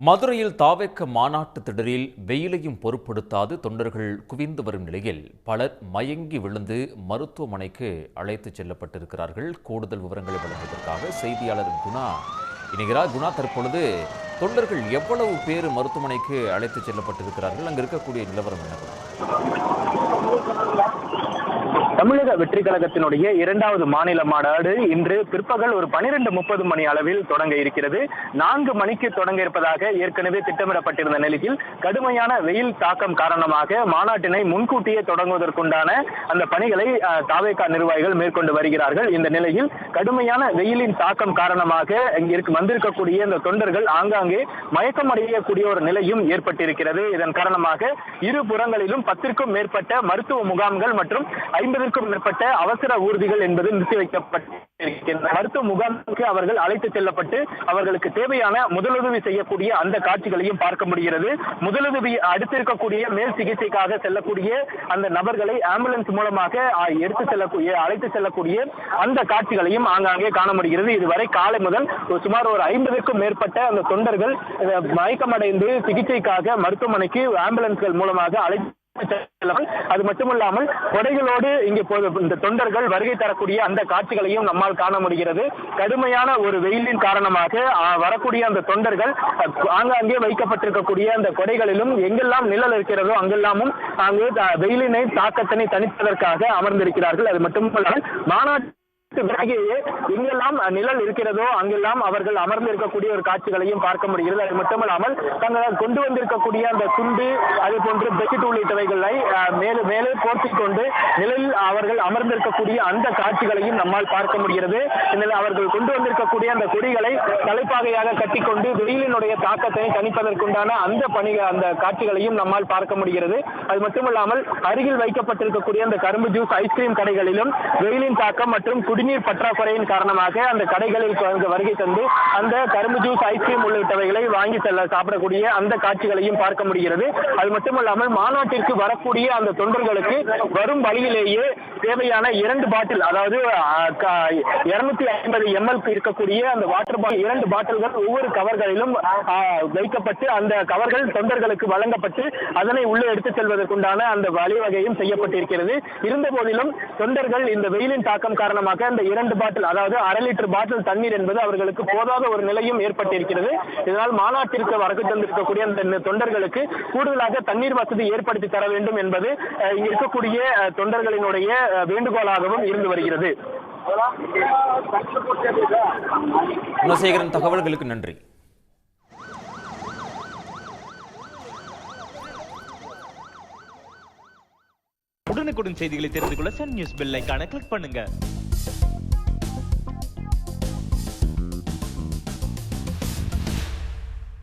மதுரையில் தாவேக்க மாநாட்டு திடலில் வெயிலையும் பொருட்படுத்தாது தொண்டர்கள் குவிந்து வரும் நிலையில் பலர் மயங்கி விழுந்து மருத்துவமனைக்கு அழைத்துச் செல்லப்பட்டிருக்கிறார்கள். கூடுதல் விவரங்களை வழங்குவதற்காக செய்தியாளர் குணா இணைகிறார். குணா, தற்பொழுது தொண்டர்கள் எவ்வளவு பேர் மருத்துவமனைக்கு அழைத்துச் செல்லப்பட்டிருக்கிறார்கள்? அங்கு இருக்கக்கூடிய நிலவரம் என்ன? தமிழக வெற்றி கழகத்தினுடைய இரண்டாவது மாநில மாநாடு இன்று பிற்பகல் ஒரு 12:30 மணி அளவில் தொடங்க இருக்கிறது. 4 மணிக்கு தொடங்க இருப்பதாக ஏற்கனவே திட்டமிடப்பட்டிருந்த நிலையில் கடுமையான வெயில் தாக்கம் காரணமாக மாநாட்டினை முன்கூட்டியே தொடங்குவதற்குண்டான அந்த பணிகளை தாவேகா நிர்வாகிகள் மேற்கொண்டு வருகிறார்கள். இந்த நிலையில் கடுமையான வெயிலின் தாக்கம் காரணமாக இங்கு வந்திருக்கக்கூடிய இந்த தொண்டர்கள் ஆங்காங்கே மயக்கமடையக்கூடிய ஒரு நிலையும் ஏற்பட்டிருக்கிறது. இதன் காரணமாக இரு புறங்களிலும் 10க்கும் மேற்பட்ட மருத்துவ முகாம்கள் மற்றும் 50க்கும் மேற்பட்ட அவசர ஊர்திகள் என்பது நிறுத்தி வைக்கப்பட்டிருக்கின்றன. மருத்துவ முகாமுக்கு அவர்கள் அழைத்துச் செல்லப்பட்டு அவர்களுக்கு தேவையான முதலுதவி செய்யக்கூடிய அந்த காட்சிகளையும் பார்க்க முடிகிறது. முதலுதவி அடுத்திருக்கக்கூடிய மேல் சிகிச்சைக்காக செல்லக்கூடிய அந்த நபர்களை ஆம்புலன்ஸ் மூலமாக அழைத்து செல்லக்கூடிய அந்த காட்சிகளையும் ஆங்காங்கே காண முடிகிறது. இதுவரை காலை முதல் சுமார் ஒரு 50க்கும் மேற்பட்ட அந்த தொண்டர்கள் மயக்கமடைந்து சிகிச்சைக்காக மருத்துவமனைக்கு ஆம்புலன்ஸ்கள் மூலமாக அழைத்து அது மட்டுமல்லாமல் கொடைகளோடு இங்கே இந்த தொண்டர்கள் வருகை தரக்கூடிய அந்த காட்சிகளையும் நம்மால் காண முடிகிறது. கடுமையான ஒரு வெயிலின் காரணமாக வரக்கூடிய அந்த தொண்டர்கள் ஆங்காங்கே வைக்கப்பட்டிருக்கக்கூடிய அந்த கொடைகளிலும் எங்கெல்லாம் நிழல் இருக்கிறதோ அங்கெல்லாமும் அங்கு வெயிலினை தாக்கத்தினை தணிப்பதற்காக அமர்ந்திருக்கிறார்கள். அது மட்டுமல்லாமல் மாநாட்டு எங்கெல்லாம் நிழல் இருக்கிறதோ அங்கெல்லாம் அவர்கள் அமர்ந்திருக்கக்கூடிய ஒரு காட்சிகளையும் பார்க்க முடிகிறது. அது மட்டுமல்லாமல் தங்கள் கொண்டு வந்திருக்கக்கூடிய அந்த துண்டு அதே போன்று பெட்ஷீட் உள்ளிட்டவைகளை மேலே போர்த்திக் கொண்டு நிழலில் அவர்கள் அமர்ந்திருக்கக்கூடிய அந்த காட்சிகளையும் நம்மால் பார்க்க முடிகிறது. அவர்கள் கொண்டு வந்திருக்கக்கூடிய அந்த கொடிகளை தலைப்பாகையாக கட்டிக்கொண்டு வெயிலினுடைய தாக்கத்தை தணிப்பதற்குண்டான அந்த காட்சிகளையும் நம்மால் பார்க்க முடிகிறது. அது மட்டுமல்லாமல் அருகில் வைக்கப்பட்டிருக்கக்கூடிய அந்த கரும்பு ஜூஸ் ஐஸ்கிரீம் கடைகளிலும் வெயிலின் தாக்கம் மற்றும் குடிநீர் பற்றாக்குறையின் காரணமாக அந்த கடைகளில் வருகை தந்து அந்த கரும்பு ஜூஸ் ஐஸ்கிரீம் உள்ளிட்டவைகளை வாங்கி சாப்பிடக்கூடிய அந்த காட்சிகளையும் பார்க்க முடிகிறது. அது மட்டுமல்லாமல் மாநாட்டிற்கு வரக்கூடிய அந்த தொண்டர்களுக்கு வரும் வழியிலேயே தேவையான 2 பாட்டில், அதாவது 250 ml இருக்கக்கூடிய அந்த வாட்டர் பாட்டில் 2 பாட்டில்கள் ஒவ்வொரு கவர்களிலும் வைக்கப்பட்டு அந்த கவர்கள் தொண்டர்களுக்கு வழங்கப்பட்டு அதனை உள்ளே எடுத்துச் செல்வதற்குண்டான அந்த வழிவகையும் செய்யப்பட்டிருக்கிறது. இருந்த போதிலும் தொண்டர்கள் இந்த வெயிலின் தாக்கம் காரணமாக அந்த 2 பாட்டில், அதாவது 1/2 லிட்டர் பாட்டில் தண்ணீர் என்பது அவர்களுக்கு போதாத ஒரு நிலையும் ஏற்பட்டிருக்கிறது. இதனால் மாநாட்டிற்கு வரக்கு தந்திருக்கக்கூடிய அந்த தொண்டர்களுக்கு கூடுதலாக தண்ணீர் வசதி ஏற்படுத்தி தர வேண்டும் என்பது இங்கு இருக்கக்கூடிய தொண்டர்களினுடைய வேண்டுகோளாகவும் இருந்து வருகிறது. குணசேகரன், தகவல்களுக்கு நன்றி. உடனுக்குடன் செய்திகளை தெரிந்து கொள்ள சன் நியூஸ் பெல் ஐகானை கிளிக் பண்ணுங்க.